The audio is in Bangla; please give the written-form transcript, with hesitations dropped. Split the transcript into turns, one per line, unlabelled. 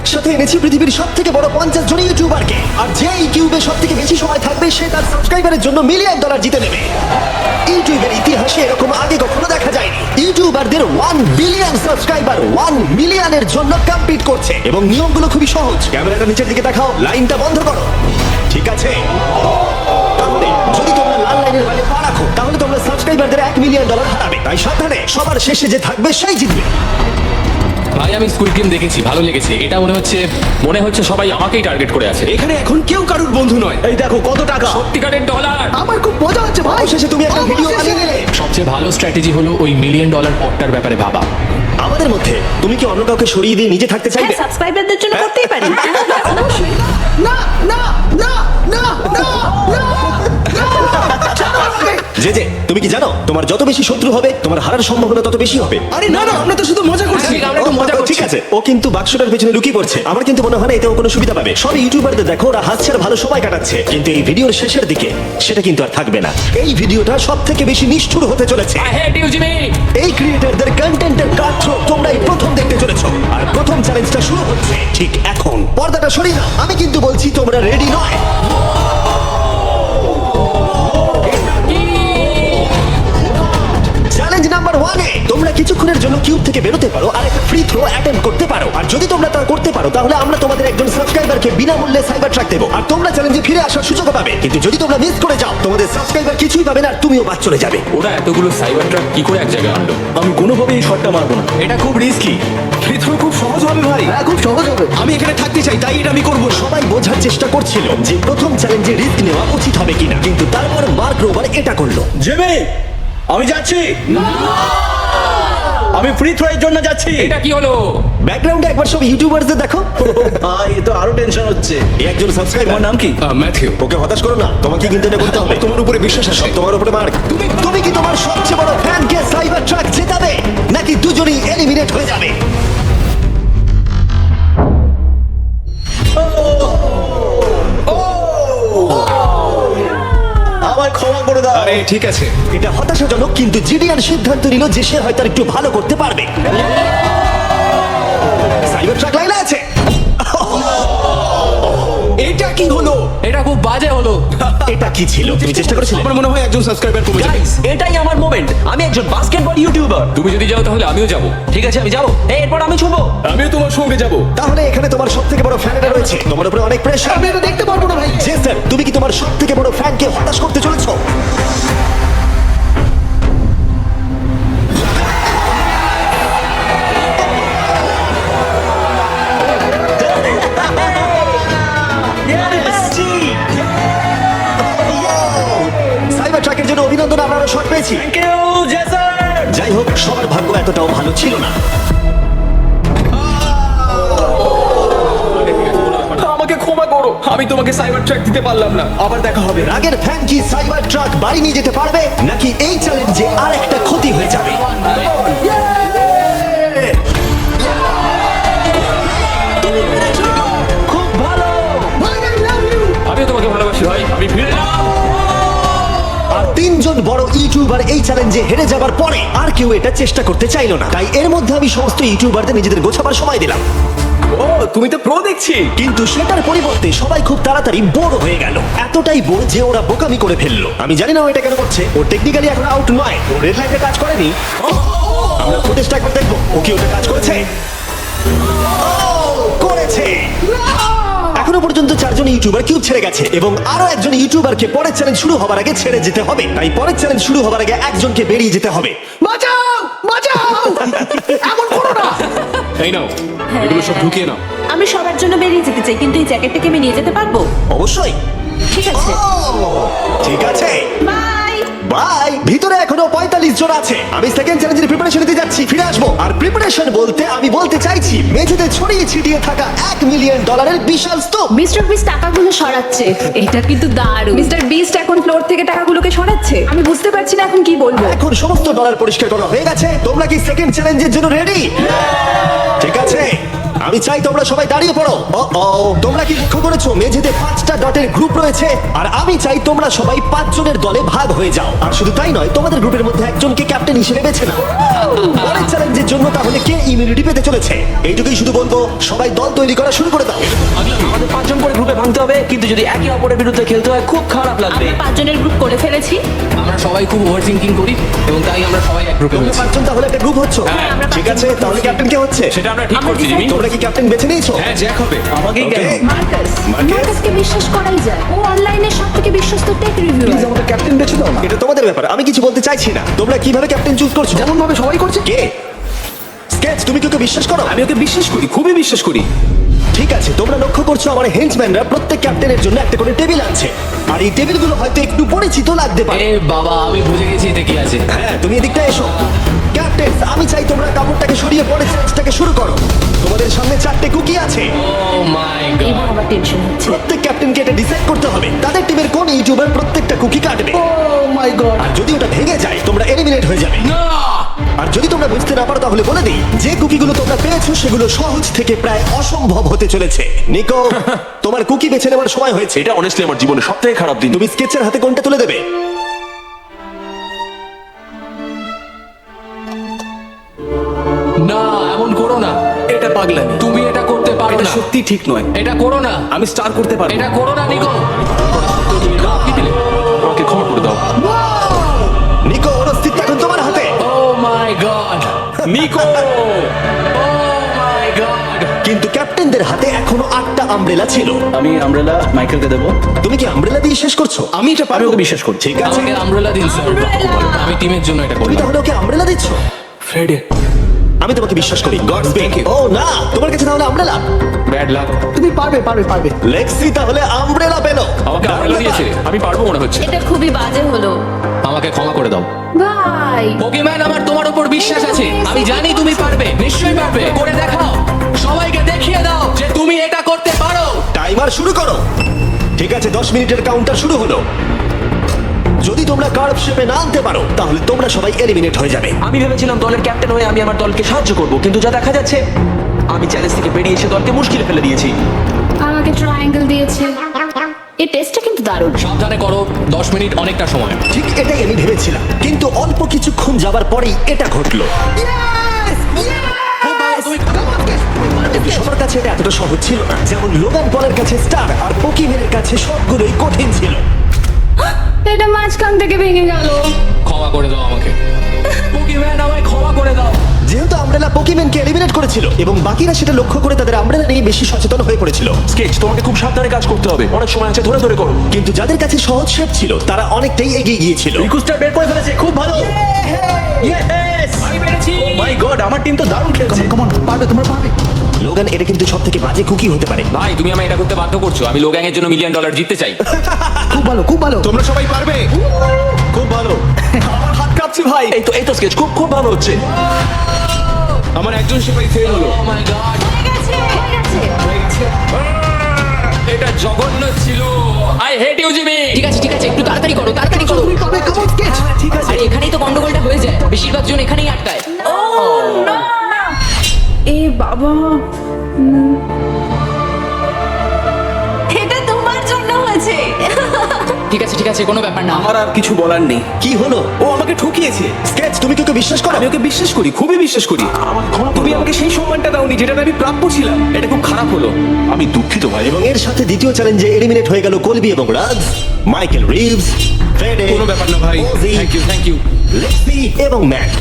একসাথে এনেছি পৃথিবীর সবথেকে বড় 50 জন ইউটিউবারকে, আর যে এই কিউবে সবথেকে বেশি সময় থাকবে সে তার সাবস্ক্রাইবারের জন্য $1 মিলিয়ন জিতে নেবে। ইউটিউবের ইতিহাসে এরকম আগে কখনো দেখা যায়নি। ইউটিউবারদের 1 বিলিয়ন সাবস্ক্রাইবার 1 মিলিয়নের জন্য কম্পিট করছে, এবং নিয়মগুলো খুবই সহজ। ক্যামেরাটা নিচের দিকে দেখাও, লাইনটা বন্ধ করো। ঠিক আছে, তাহলে যদি তোমরা লাল লাইনের বাইরে পা রাখো তাহলে তোমরা সাবস্ক্রাইবারদের $1 মিলিয়ন হারাবে। তাই সাবধানে, সবার শেষে যে থাকবে সেই জিতবে।
ভাই আমি স্কুইড গেম দেখেছি, ভালো লেগেছে। এটা মনে হচ্ছে সবাই আমাকেই টার্গেট করে আছে।
এখানে এখন কেউ কারুর বন্ধু নয়। এই দেখো কত টাকা,
সত্যিকারের ডলার।
আমার খুব মজা হচ্ছে ভাই, শেষে তুমি একটা ভিডিও বানিয়ে নিলে।
সবচেয়ে ভালো স্ট্র্যাটেজি হলো ওই $1 মিলিয়ন পটটার ব্যাপারে ভাবা।
আমাদের মধ্যে তুমি কি অন্য কাউকে সরিয়ে দিয়ে নিজে থাকতে চাইবে?
সাবস্ক্রাইবারদের জন্য করতেই পারি।
না না না না না যে যে তুমি কি জানো তোমার যত বেশি শত্রু হবে তোমার হারার সম্ভাবনা তত বেশি হবে।
আরে না না, আমরা তো শুধু মজা করছি।
আমরা তো মজা করছি।
ঠিক আছে, ও কিন্তু বাক্সটার পেছনে লুকিয়ে পড়ছে। আমার কিন্তু মনে হয় না এতেও কোনো সুবিধা পাবে। সব ইউটিউবারদের দেখো ওরা হাসছে আর ভালো সময় কাটাচ্ছে, কিন্তু এই ভিডিওর শেষের দিকে সেটা কিন্তু আর থাকবে না। এই ভিডিওটা সব থেকে বেশি নিষ্ঠুর হতে চলেছে।
I hate you, Jimmy!
এই ক্রিয়েটরদের কন্টেন্টের কাজ তোমরাই প্রথম দেখতে চলেছো, আর প্রথম চ্যালেঞ্জটা শুরু হচ্ছে ঠিক এখন। পর্দাটা সরিয়ে নাও, আমি কিন্তু বলছি তোমরা রেডি নয়। চ্যালেঞ্জ নাম্বার 1 এ তোমরা কিছুক্ষণের জন্য কিউব থেকে বেরোতে পারো আর একটা ফ্রি থ্রো অ্যাটেম্প করতে পারো। আর যদি তোমরা তা করতে পারো তাহলে আমরা তোমাদের একজন সাবস্ক্রাইবারকে বিনামূল্যে সাইবার ট্রাক দেবো, আর তোমরা চ্যালেঞ্জে ফিরে আসার সুযোগ পাবে। কিন্তু যদি তোমরা মিস করে যাও তোমাদের সাবস্ক্রাইবার কিছুই পাবে না আর তুমিও বাদ চলে যাবে।
ওরা এতগুলো সাইবার ট্রাক কি করে এক জায়গায় আনলো?
আমি কোনোভাবেই এই শটটা মারবো না, এটা খুব রিস্কি। ফ্রি থ্রো খুব সহজ হবে ভাই।
খুব সহজ হবে।
আমি এখানে থাকতে চাই, তাই এটা আমি করবো।
সবাই বোঝার চেষ্টা করছিল যে প্রথম চ্যালেঞ্জে রিস্ক নেওয়া উচিত হবে কিনা, কিন্তু তারপর মার্ক রোবার এটা করলো।
জেমে, আমি যাচ্ছি। আমি ফ্রি থ্রো এর জন্য যাচ্ছি।
এটা কি হলো?
ব্যাকগ্রাউন্ডে একবার সব ইউটিউবারদের দেখো।
ভাই এ তো আরো টেনশন হচ্ছে।
এই একজন সাবস্ক্রাইবার,
তোমার নাম কি?
ম্যাথিউ।
ওকে হতাশ করো না, তোমাকে কিন্তু এটা করতে হবে।
তোমার উপরে বিশ্বাস আছে।
সব তোমার উপরে মার্ক। তুমি কি তোমার সবচেয়ে বড় ফ্যানকে সাইবার ট্রাক জেতাবে নাকি দুজনেই এলিমিনেট হয়ে যাবে?
আমার ক্ষমা করে দাও।
আরে ঠিক আছে।
এটা হতাশাজনক, কিন্তু জিডিআর সিদ্ধান্ত নিল যে সে হয়তো আর একটু ভালো করতে পারবে। সাইবার ট্রাক লাইনে আছে।
এটা কি হলো?
এটা খুব বাজে হলো।
এটা কি ছিল? তুমি চেষ্টা করেছিলে?
আমার মনে হয় একজন সাবস্ক্রাইবার কমে যাবে।
গাইস, এটাই আমার মোমেন্ট। আমি একজন বাস্কেটবল ইউটিউবার।
তুমি যদি যাও তাহলে আমিও যাব।
ঠিক আছে, আমি যাবো। এরপর আমি ছুবো।
আমিও তোমার সঙ্গে যাব।
তাহলে এখানে তোমার সবথেকে বড় ফ্যানেরা রয়েছে, তোমার উপরে অনেক প্রেসার।
আমি এটা দেখতে পারবো না ভাই।
জেসন, তুমি কি তোমার সবথেকে বড় ফ্যানকে হতাশ করতে চলেছো? সাইবার ট্রাকের জন্য অভিনন্দন, আমরা আরো শট পেয়েছি।
Thank you Jason.
যাই হোক, সবার ভাগ্য এতটাও ভালো ছিল না।
আমাকে ক্ষমা করো, আমি তোমাকে সাইবার ট্র্যাক দিতে পারলাম না। আবার দেখা হবে।
রাগের ফ্যান কি সাইবার ট্রাক বাড়ি নিয়ে যেতে পারবে নাকি এই চ্যালেঞ্জে আর একটা ক্ষতি হয়ে যাবে?
খুব ভালো।
আমিও তোমাকে ভালোবাসি ভাই। আমি ফিরে এলাম।
আর 3 জন বড় ইউটিউবার এই চ্যালেঞ্জে হেরে যাবার পরে আর কেউ এটা চেষ্টা করতে চাইলো না। তাই এর মধ্যে আমি সমস্ত ইউটিউবারদের নিজেদের গোছাবার সময় দিলাম।
ও, তুমি তো প্রো দেখছি।
কিন্তু সেটার পরিবর্তে সবাই খুব তাড়াতাড়ি বোর হয়ে গেল। এতটাই বোর যে ওরা বোকামি করে ফেললো। আমি জানি না ও এটা কেন করছে। ও টেকনিক্যালি এখন আউট নয়, ও রেড লাইটে কাজ করেনি। আমরা ফুটেজটা একবার দেখবো ও কি ওটা কাজ করেছে। করেছে। এখনো পর্যন্ত 4 জন ইউটিউবার কিউব ছেড়ে গেছে, এবং আরো একজন ইউটিউবারকে পরের চ্যালেঞ্জ শুরু হবার আগে ছেড়ে যেতে হবে। তাই পরের চ্যালেঞ্জ শুরু হবার আগে একজনকে বেরিয়ে যেতে হবে।
বাঁচাও, বাঁচাও। এমন করো না।
এই নাও, এগুলো সব ঢুকিয়ে নাও।
আমি সবার জন্য বেরিয়ে যেতে চাই, কিন্তু এই জ্যাকেটটাকে আমি নিয়ে যেতে পারবো?
অবশ্যই।
ঠিক আছে,
ঠিক আছে,
বাই।
বাই। ভিতরে এখনো 45 জন আছে। আমি সেকেন্ড চ্যালেঞ্জের প্রিপারেশন নিতে যাচ্ছি, ফিরে আসবো। আর প্রিপারেশন বলতে আমি বলতে চাইছি মেঝেতে ছড়িয়ে ছিটিয়ে থাকা $1 মিলিয়ন বিশাল স্তূপ।
মিস্টার বিস্ট টাকাগুলো সরাচ্ছে। এটা কিন্তু দারুণ। মিস্টার বিস্ট এখন ফ্লোর থেকে টাকাগুলোকে সরাচ্ছে। আমি বুঝতে পারছি না এখন কি বলবো।
এখন সমস্ত ডলার পরিষ্কার করা হয়ে গেছে। তোমরা কি সেকেন্ড চ্যালেঞ্জের জন্য রেডি? ঠিক আছে, আমি চাই তোমরা সবাই দাঁড়িয়ে পড়ো। তোমরা কি লক্ষ্য করেছো মেঝেতে 5টা ডটের গ্রুপ রয়েছে? আর আমি চাই তোমরা সবাই 5 জনের দলে ভাগ হয়ে যাও। আর শুধু তাই নয়, তোমাদের গ্রুপের মধ্যে একজনকে ক্যাপ্টেন হিসেবে বেছে নাও। পরের চ্যালেঞ্জের জন্য তাহলে কে ইমিউনিটি পেতে চলেছে? এইটুকুই শুধু বলবো, সবাই দল তৈরি করা শুরু করে দাও।
আমাদের 5 জন করে গ্রুপে ভাঙতে হবে, কিন্তু যদি একে অপরের বিরুদ্ধে খেলতে হয় খুব খারাপ লাগবে।
আমরা 5 জনের গ্রুপ করে ফেলেছি।
আমরা সবাই খুব ওভার থিঙ্কিং করি এবং তাই আমরা সবাই এক গ্রুপে
তোমরা
হয়েছি।
5 জন তাহলে একটা গ্রুপ হচ্ছ।
হ্যাঁ,
আমরা
ঠিক
5
আছে,
জন
তাহলে ক্যাপ্টেন কে হচ্ছে?
সেটা আমরা ঠিক করছি জিমি।
তোমরা কি ক্যাপ্টেন বেছে নিয়েছো?
হ্যাঁ, জ্যাক হবে।
আমাকেই কেন?
Okay.
মার্কাসকে বিশ্বাস করাই যায়। ও অনলাইনে সবথেকে বিশ্বস্ত টেক রিভিউয়ার।
আমাদের ক্যাপ্টেন বেছে দাও না।
এটা তোমাদের ব্যাপার, আমি কিছু বলতে চাইছি না। তোমরা কিভাবে ক্যাপ্টেন চুজ করছো?
যেমন ভাবে সবাই করছে।
কে? স্কেচ, তুমি কি ওকে বিশ্বাস করো?
আমি ওকে বিশ্বাস করি, খুবই বিশ্বাস করি।
ঠিক আছে, তোমরা লক্ষ্য করছো আমার হেঞ্চম্যানরা প্রত্যেক ক্যাপ্টেনের জন্য একটা করে টেবিল আনছে। আর এই টেবিলগুলো হয়তো একটু পরিচিত লাগতে পারে।
এ বাবা, আমি বুঝে গেছি এতে কি আছে।
হ্যাঁ, তুমি এদিকটা এসো। ক্যাপ্টেন, আমি চাই তোমরা কাপড়টাকে সরিয়ে পরে চ্যালেঞ্জটাকে শুরু করো। তোমাদের সামনে 4টে কুকি আছে।
ও মাই গড।
এবার আমার টেনশন হচ্ছে।
প্রত্যেক ক্যাপ্টেনকে এটা ডিসাইড করতে হবে তাদের টিমের কোন ইউটিউবার প্রত্যেকটা কুকি কাটবে।
ও মাই গড।
আর যদি ওটা ভেঙে যায়, তোমরা এলিমিনেট হয়ে যাবে।
না!
আর যদি তোমরা বুঝতে না পারো তাহলে বলে দিই, যে কুকিগুলো তোমরা পেয়েছো সেগুলো সহজ থেকে প্রায় অসম্ভব হতে চলেছে। নিকো, তোমার কুকি বেছে নেওয়ার সময় হয়েছে।
এটা অনেস্টলি আমার জীবনের সবথেকে খারাপ দিন।
তুমি স্কেচের হাতে কোনটা তুলে দেবে?
না, এমন করো না।
এটা পাগলামি।
তুমি এটা করতে পারো
এটা
না।
সত্যি ঠিক নয়।
এটা করো না।
আমি স্টার করতে পারবো।
এটা করো না নিকো। কি দিলে?
আমাকে ক্ষমা করে দাও।
নিকো, ওর অস্তিত্ব এখন তোমার হাতে।
ও my god.
Nicco.
O my god.
কিন্তু ক্যাপ্টেনদের হাতে এখনো 8টা আমব্রেলা ছিল।
আমি আমব্রেলা মাইকেলকে দেবো।
তুমি কি আমব্রেলা দিয়ে শেষ করছো?
আমি এটা
আমি
পারবো।
ওকে বিশ্বাস করি।
ঠিক আছে,
আমাকে আমব্রেলা দিন স্যার। আমি টিমের জন্য এটা
তুমি
করলাম।
তাহলে ওকে আমব্রেলা দিচ্ছ?
ফ্রেডে।
আমি তোমাকে বিশ্বাস করি। Gods
Thank you.
ও না, তোমার কাছে তাহলে আমব্রেলা।
Bad luck.
তুমি পারবে।
লেক্সি তাহলে আমব্রেলা পেলো।
আমাকে আমব্রেলা দিয়েছে। আমি পারবো মনে হচ্ছে।
এটা খুবই বাজে হলো।
আমাকে ক্ষমা করে দাও।
ভাই,
পোকেম্যান, আমার তোমার উপর বিশ্বাস আছে। আমি জানি তুমি পারবে, নিশ্চয়ই পারবে। করে দেখাও, সবাইকে দেখিয়ে দাও যে তুমি এটা করতে পারো।
টাইমার শুরু করো। ঠিক আছে, 10 মিনিটের কাউন্টার শুরু হলো। যদি তোমরা কার্ভ শেপে না আনতে পারো তাহলে তোমরা সবাই এলিমিনেট হয়ে যাবে।
আমি ভেবেছিলাম দলের ক্যাপ্টেন হয়ে আমি আমার দলকে সাহায্য করব, কিন্তু যা দেখা যাচ্ছে আমি চ্যালেঞ্জ থেকে বেরিয়ে এসে দলকে মুশকিলে ফেলে দিয়েছি।
আমাকে ট্রায়াঙ্গেল দিয়েছে। এই টেস্টটা কিন্তু দারুণ।
সাবধানে করো, 10 মিনিট অনেকটা সময়।
ঠিক এটাই আমি ভেবেছিলাম, কিন্তু অল্প কিছুক্ষণ যাবার পরেই এটা ঘটলো। কিন্তু সবার কাছে এটা এতটা সহজ ছিল না। যেমন লোগান পলের কাছে স্টার আর পোকিম্যানের কাছে সবগুলোই কঠিন ছিল।
এটা মাঝখান থেকে ভেঙে গেল।
ক্ষমা করে দাও আমাকে। পোকেম্যান, আমায় ক্ষমা করে দাও।
যেহেতু আমব্রেলা পোকিম্যানকে এলিমিনেট করেছিল এবং বাকিরা সেটা লক্ষ্য করে তাদের আমব্রেলা নিয়ে বেশি সচেতন হয়ে পড়েছিল।
স্কেচ, তোমাকে খুব সাবধানে কাজ করতে হবে। অনেক সময় আছে, ধরে ধরে করো।
কিন্তু যাদের কাছে সহজ শেপ ছিল তারা অনেকটাই এগিয়ে গিয়েছিল।
রিকুস্টার বের করে ফেলেছে, খুব ভালো।
আমি পেরেছি।
মাই গড, আমার টিম তো দারুণ খেলছে।
লোগান, এটা কিন্তু সব থেকে বাজে কুকি হতে পারে।
ভাই, তুমি আমায় এটা করতে বাধ্য করছো। আমি লোগ্যাং এর জন্য $1 মিলিয়ন জিততে চাই।
খুব ভালো। তোমরা সবাই পারবে।
খুব ভালো।
আমার হাত কাঁপছে ভাই।
এই তো স্কেচ, খুব ভালো হচ্ছে।
আমার একজন সিপাহি ফেল হলো।
Oh my god.
হয়ে গেছে।
এটা জঘন্য ছিল। I hate you Jimmy.
ঠিক আছে একটু তাড়াতাড়ি করো।
ঠিক আছে।
আর এখানেই তো গন্ডগোলটা হয়ে যায়, বেশিরভাগ জন এখানেই আটকায়।
এ বাবা,
এটা তোমার জন্য হয়েছে।
ঠিক আছে কোনো ব্যাপার না।
আমার আর কিছু বলার নেই।
কি হলো?
ও আমাকে ঠকিয়েছে।
স্কেচ, তুমি কি ওকে বিশ্বাস করো?
আমি ওকে বিশ্বাস করি, খুবই বিশ্বাস করি। তুমি আমাকে সেই সম্মানটা দাওনি যেটা আমি প্রাপ্য ছিলাম। এটা খুব খারাপ হলো।
আমি দুঃখিত ভাই।
এবং এর সাথে দ্বিতীয় চ্যালেঞ্জে এলিমিনেট হয়ে গেল কলবি এবং রাজ, মাইকেল রিভস, ফ্রেডে,
কোনো ব্যাপার না ভাই।
OG,
thank you.
লেক্সি এবং ম্যাট।